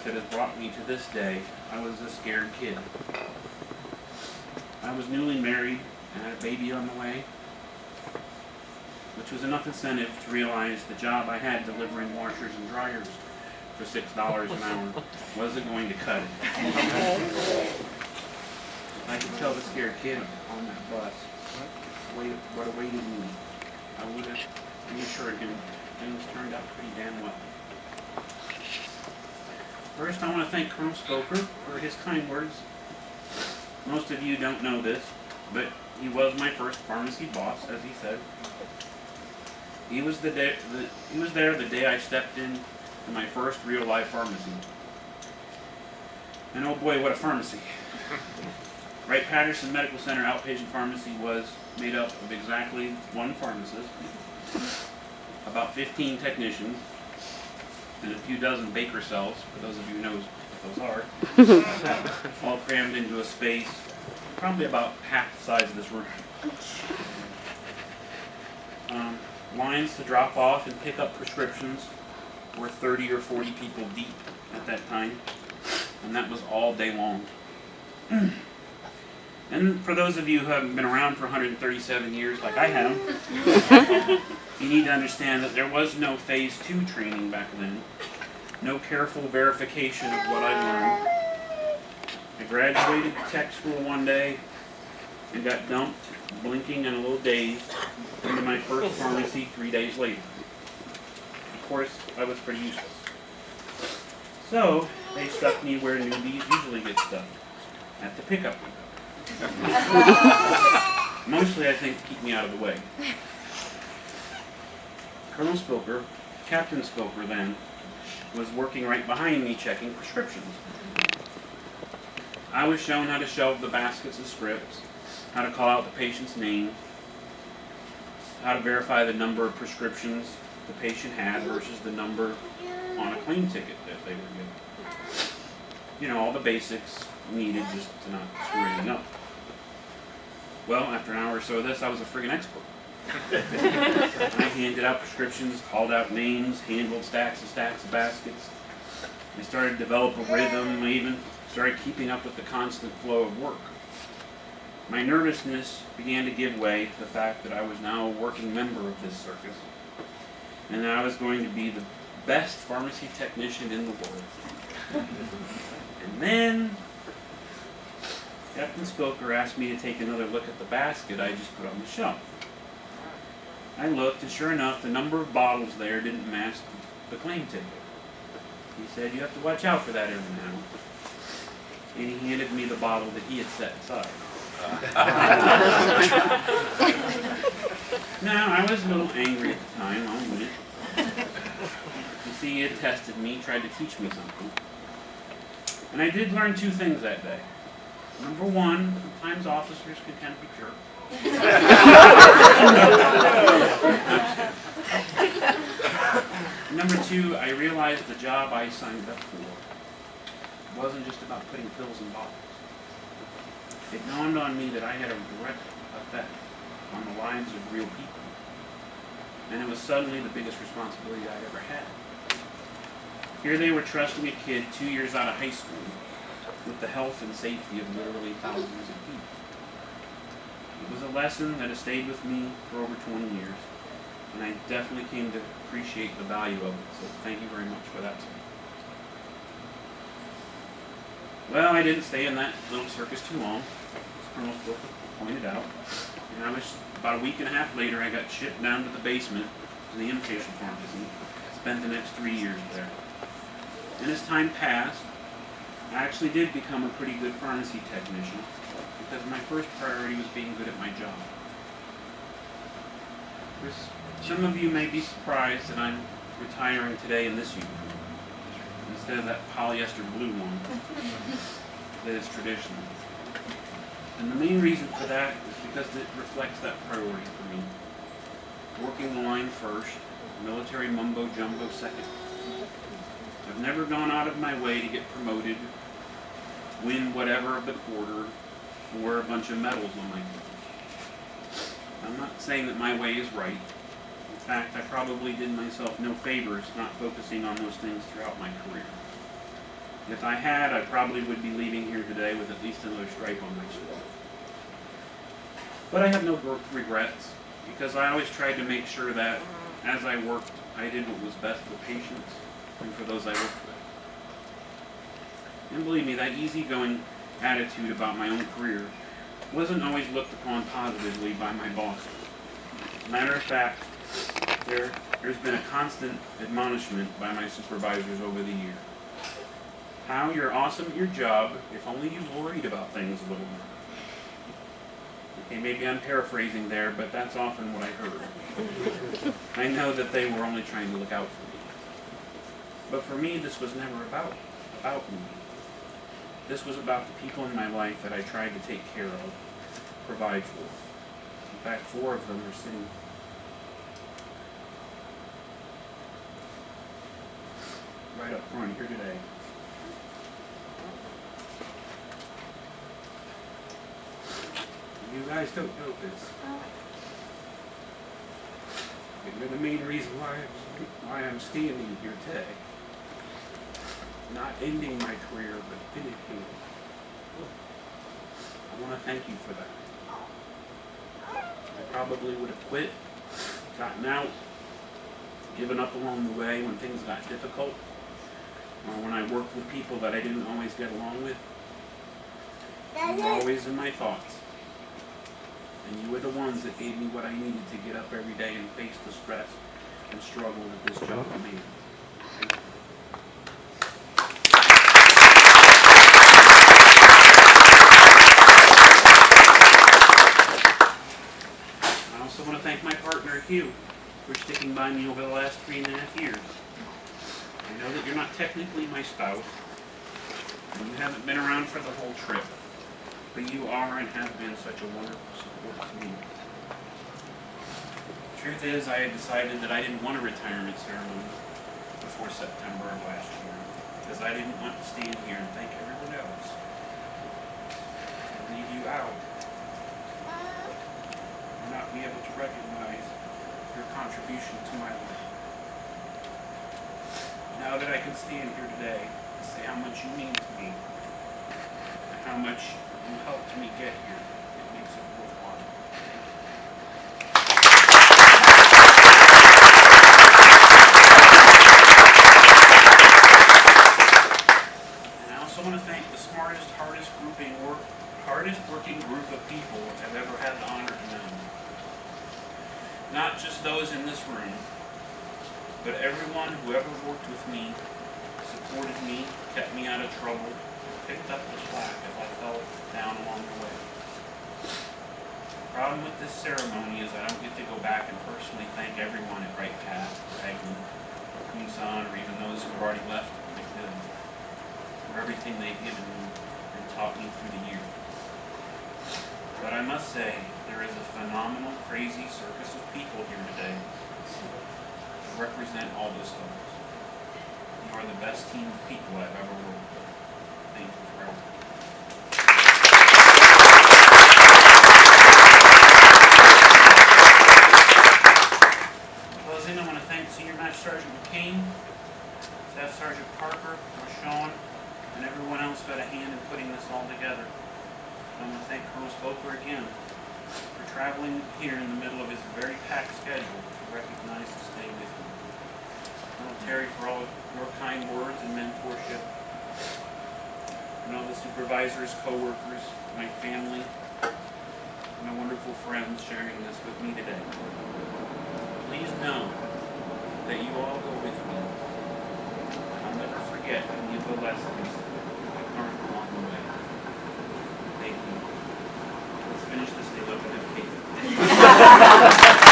that has brought me to this day, I was a scared kid. I was newly married and had a baby on the way, which was enough incentive to realize the job I had delivering washers and dryers for $6 an hour wasn't going to cut it. I could tell the scared kid on that bus what awaited me. I would have reassured him things turned out pretty damn well. First, I want to thank Colonel Spoker for his kind words. Most of you don't know this, but he was my first pharmacy boss, as he said. He was there the day I stepped in to my first real-life pharmacy. And oh boy, what a pharmacy. Wright-Patterson Medical Center outpatient pharmacy was made up of exactly one pharmacist, about 15 technicians, and a few dozen baker cells, for those of you who know what those are, all crammed into a space probably about half the size of this room. Lines to drop off and pick up prescriptions were 30 or 40 people deep at that time, and that was all day long. And for those of you who haven't been around for 137 years like I have, you need to understand that there was no Phase 2 training back then, no careful verification of what I learned. I graduated tech school one day and got dumped, blinking and a little dazed, into my first pharmacy 3 days later. Of course, I was pretty useless. So, they stuck me where newbies usually get stuck, at the pickup window. Mostly, I think, to keep me out of the way. Colonel Spoker, Captain Spoker then, was working right behind me checking prescriptions. I was shown how to shelve the baskets of scripts, how to call out the patient's name, how to verify the number of prescriptions the patient had versus the number on a claim ticket that they were given. You know, all the basics needed just to not screw anything up. Well, after an hour or so of this, I was a friggin' expert. I handed out prescriptions, called out names, handled stacks of baskets. I started to develop a rhythm. I even started keeping up with the constant flow of work. My nervousness began to give way to the fact that I was now a working member of this circus, and that I was going to be the best pharmacy technician in the world. And then Captain Spoker asked me to take another look at the basket I just put on the shelf. I looked, and sure enough, the number of bottles there didn't match the claim ticket. He said, "You have to watch out for that every now." And he handed me the bottle that he had set aside. Now, I was a little angry at the time, I'll admit it. You see, he had tested me, tried to teach me something. And I did learn two things that day. Number one, sometimes officers can kind of be jerks. Number two, I realized the job I signed up for wasn't just about putting pills in bottles. It dawned on me that I had a direct effect on the lives of real people. And it was suddenly the biggest responsibility I'd ever had. Here they were trusting a kid 2 years out of high school with the health and safety of literally thousands of people. It was a lesson that has stayed with me for over 20 years, and I definitely came to appreciate the value of it, so thank you very much for that. Well, I didn't stay in that little circus too long, as Colonel Spoker pointed out, and I was, about a week and a half later, I got shipped down to the basement to the inpatient pharmacy, spent the next 3 years there. And as time passed, I actually did become a pretty good pharmacy technician, because my first priority was being good at my job. Some of you may be surprised that I'm retiring today in this uniform, instead of that polyester blue one that is traditional. And the main reason for that is because it reflects that priority for me. Working the line first, military mumbo jumbo second. I've never gone out of my way to get promoted, win whatever of the quarter, or wear a bunch of medals on my clothes. I'm not saying that my way is right. In fact, I probably did myself no favors not focusing on those things throughout my career. If I had, I probably would be leaving here today with at least another stripe on my shirt. But I have no regrets, because I always tried to make sure that as I worked, I did what was best for patients and for those I worked with. And believe me, that easygoing attitude about my own career wasn't always looked upon positively by my bosses. As a matter of fact, there's been a constant admonishment by my supervisors over the years. How you're awesome at your job if only you worried about things a little more. Okay, maybe I'm paraphrasing there, but that's often what I heard. I know that they were only trying to look out for me. But for me, this was never about me. This was about the people in my life that I tried to take care of, provide for. In fact, 4 of them are sitting right up front here today. You guys don't know this. And you're the main reason why I'm standing here today. Not ending my career, but finishing it. I want to thank you for that. I probably would have quit, gotten out, given up along the way when things got difficult, or when I worked with people that I didn't always get along with. You were always in my thoughts. And you were the ones that gave me what I needed to get up every day and face the stress and struggle that this job demands. Thank you. I also want to thank my partner, Howe, for sticking by me over the last 3.5 years. I know that you're not technically my spouse, and you haven't been around for the whole trip, but you are and have been such a wonderful support to me. The truth is, I had decided that I didn't want a retirement ceremony before September of last year, because I didn't want to stand here and thank everyone else and leave you out and not be able to recognize your contribution to my life. Now that I can stand here today and say how much you mean to me and how much you helped me get here, it makes it worthwhile. And I also want to thank the smartest, hardest working group of people I've ever had the honor to know. Not just those in this room, but everyone who ever worked with me, supported me, kept me out of trouble, picked up the slack if I fell down along the way. The problem with this ceremony is I don't get to go back and personally thank everyone at Right Path, or Egmont, or Kunsan, or even those who have already left MSgt for everything they've given me and taught me through the years. But I must say, there is a phenomenal, crazy circus of people here today that represent all those folks. You are the best team of people I've ever worked with. Thank you forever. In closing, I want to thank Senior Master Sergeant McCain, Staff Sergeant Parker, Rashawn, and everyone else who had a hand in putting this all together. I want to thank Colonel Spoker again for traveling here in the middle of his very packed schedule to recognize and stay with me. Colonel Terry for all of your kind words and mentorship. And all the supervisors, co-workers, my family, and my wonderful friends sharing this with me today. Please know that you all go with me. I'll never forget any of the lessons I learned along the way. Thank you. Let's finish this day looking at Kate.